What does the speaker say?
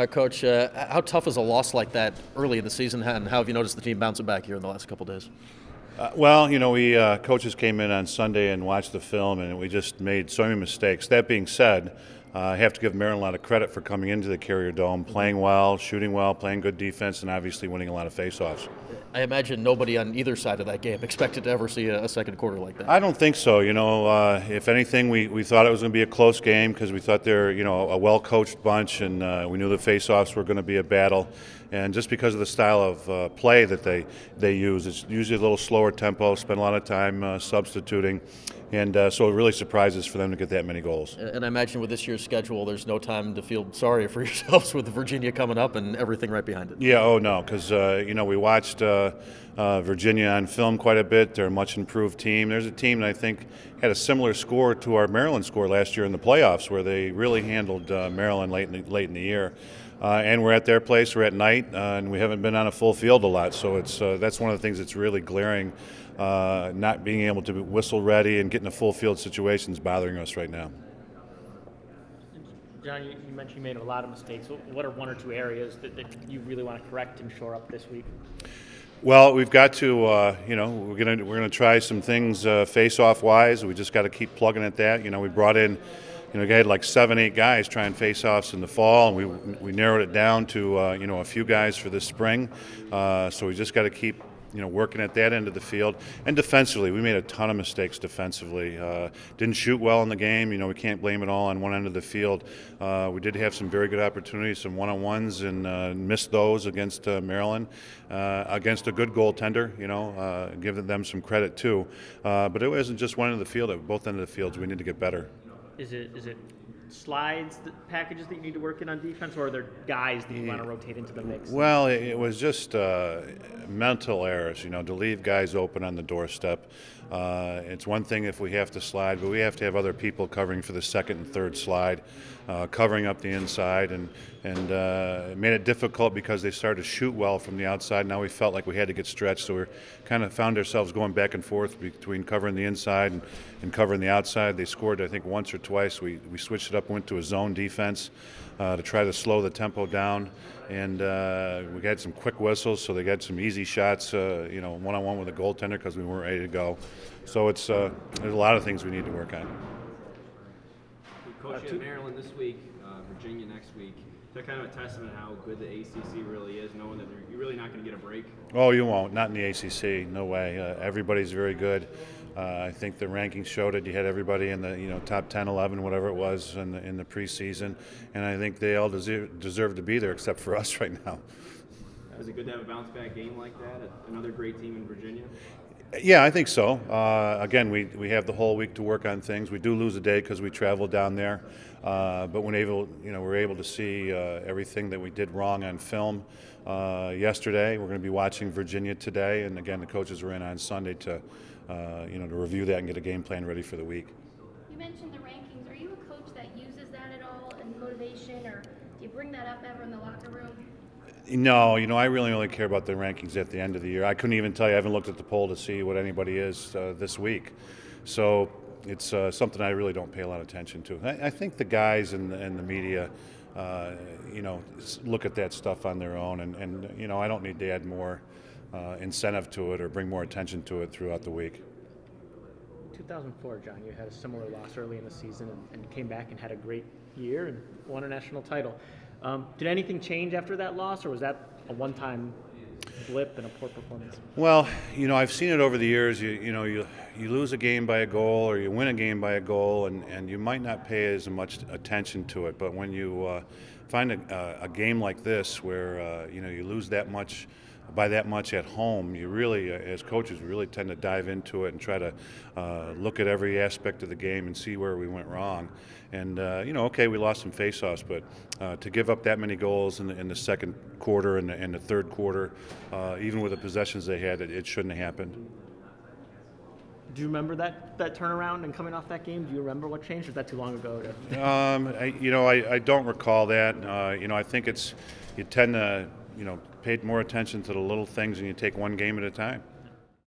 Coach, how tough is a loss like that early in the season, and how have you noticed the team bouncing back here in the last couple days? Well, we coaches came in on Sunday and watched the film, and we just made so many mistakes. That being said, I have to give Maryland a lot of credit for coming into the Carrier Dome, playing well, shooting well, playing good defense, and obviously winning a lot of faceoffs. I imagine nobody on either side of that game expected to ever see a second quarter like that. I don't think so. If anything, we thought it was going to be a close game because we thought they're a well-coached bunch, and we knew the faceoffs were going to be a battle. And just because of the style of play that they use, it's usually a little slower tempo, spend a lot of time substituting. And so it really surprises for them to get that many goals. And I imagine with this year's schedule, there's no time to feel sorry for yourselves with Virginia coming up and everything right behind it. Yeah, oh no, because we watched Virginia on film quite a bit. They're a much improved team. There's a team that I think had a similar score to our Maryland score last year in the playoffs, where they really handled Maryland late in the year. And we're at their place. We're at night, and we haven't been on a full field a lot. So that's one of the things that's really glaring. Not being able to be whistle ready and getting a full field situation is bothering us right now. John, you mentioned you made a lot of mistakes. What are one or two areas that you really want to correct and shore up this week? Well, we've got to, we're gonna try some things face-off wise. We just got to keep plugging at that. We brought in, we had like 7, 8 guys trying face-offs in the fall, and we narrowed it down to a few guys for this spring. So we just got to keep working at that end of the field. And defensively, we made a ton of mistakes defensively. Didn't shoot well in the game. We can't blame it all on one end of the field. We did have some very good opportunities, some one-on-ones, and missed those against Maryland, against a good goaltender, giving them some credit too. But it wasn't just one end of the field. At both ends of the fields, we need to get better. Is it slides, packages that you need to work in on defense, or are there guys that you want to rotate into the mix? Well, it was just mental errors, to leave guys open on the doorstep. It's one thing if we have to slide, but we have to have other people covering for the second and third slide, covering up the inside, and it made it difficult because they started to shoot well from the outside. Now we felt like we had to get stretched, so we kind of found ourselves going back and forth between covering the inside and covering the outside. They scored, I think, once or twice. We switched it up, went to a zone defense to try to slow the tempo down, and we got some quick whistles, so they got some easy shots, one-on-one with a goaltender because we weren't ready to go. So there's a lot of things we need to work on. Coach, you have Maryland this week, Virginia next week. Is that kind of a testament to how good the ACC really is, knowing that you're really not going to get a break? Oh, you won't. Not in the ACC. No way. Everybody's very good. I think the rankings showed it. You had everybody in the top 10, 11, whatever it was in the preseason, and I think they all deserve to be there except for us right now. Is it good to have a bounce-back game like that? Another great team in Virginia? Yeah, I think so. Again, we have the whole week to work on things. We do lose a day because we traveled down there, but we're able to see everything that we did wrong on film yesterday. We're going to be watching Virginia today, and again, the coaches were in on Sunday to review that and get a game plan ready for the week. You mentioned the rankings. Are you a coach that uses that at all in motivation, or do you bring that up ever in the locker room? No, I really only care about the rankings at the end of the year. I couldn't even tell you. I haven't looked at the poll to see what anybody is this week. So it's something I really don't pay a lot of attention to. I think the guys and the media, look at that stuff on their own, and I don't need to add more incentive to it or bring more attention to it throughout the week. 2004, John, you had a similar loss early in the season and came back and had a great year and won a national title. Did anything change after that loss, or was that a one-time blip and a poor performance? Well, I've seen it over the years. You lose a game by a goal, or you win a game by a goal, and you might not pay as much attention to it. But when you find a game like this where you lose that much by that much at home, you really, as coaches, really tend to dive into it and try to look at every aspect of the game and see where we went wrong. And okay, we lost some faceoffs, but to give up that many goals in the second quarter and the third quarter, even with the possessions they had, it shouldn't have happened. Do you remember that turnaround and coming off that game? Do you remember what changed? Or is that too long ago? I don't recall that. I think you tend to pay more attention to the little things and you take one game at a time.